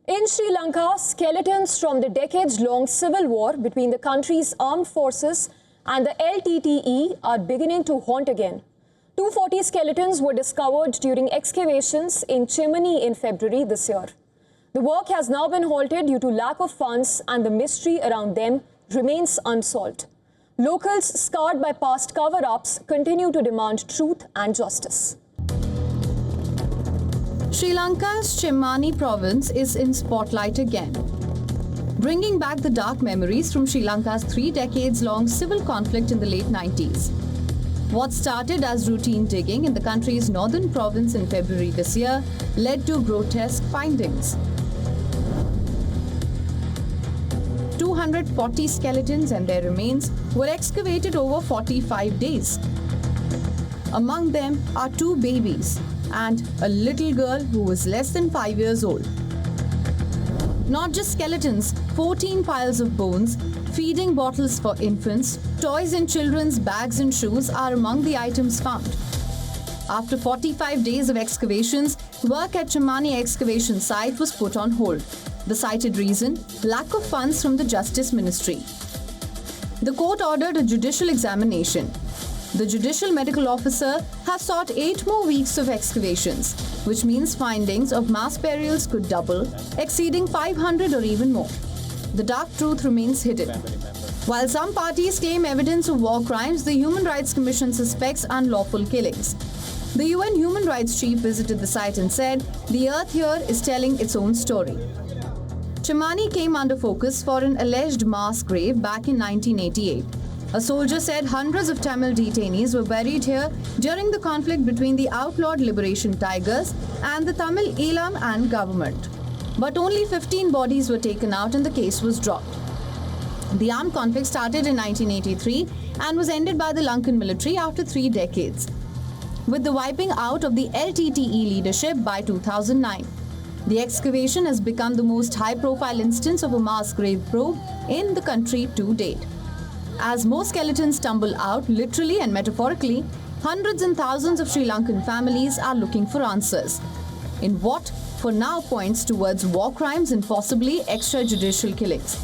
In Sri Lanka, skeletons from the decades-long civil war between the country's armed forces and the LTTE are beginning to haunt again. 240 skeletons were discovered during excavations in Chimani in February this year. The work has now been halted due to lack of funds, and the mystery around them remains unsolved. Locals scarred by past cover-ups continue to demand truth and justice. Sri Lanka's Chimani province is in spotlight again, bringing back the dark memories from Sri Lanka's 3 decades-long civil conflict in the late 90s. What started as routine digging in the country's northern province in February this year led to grotesque findings. 240 skeletons and their remains were excavated over 45 days. Among them are 2 babies and a little girl who was less than 5 years old. Not just skeletons, 14 piles of bones, feeding bottles for infants, toys in children's bags and shoes are among the items found. After 45 days of excavations, work at Chimani excavation site was put on hold. The cited reason: lack of funds from the Justice Ministry. The court ordered a judicial examination. The judicial medical officer has sought 8 more weeks of excavations, which means findings of mass burials could double, exceeding 500 or even more. The dark truth remains hidden. While some parties claim evidence of war crimes, the Human Rights Commission suspects unlawful killings. The UN Human Rights Chief visited the site and said, "The earth here is telling its own story." Chimani came under focus for an alleged mass grave back in 1988. A soldier said hundreds of Tamil detainees were buried here during the conflict between the outlawed Liberation Tigers and the Tamil Eelam and government. But only 15 bodies were taken out and the case was dropped. The armed conflict started in 1983 and was ended by the Lankan military after 3 decades, with the wiping out of the LTTE leadership by 2009. The excavation has become the most high-profile instance of a mass grave probe in the country to date. As more skeletons tumble out, literally and metaphorically, hundreds and thousands of Sri Lankan families are looking for answers in what, for now, points towards war crimes and possibly extrajudicial killings.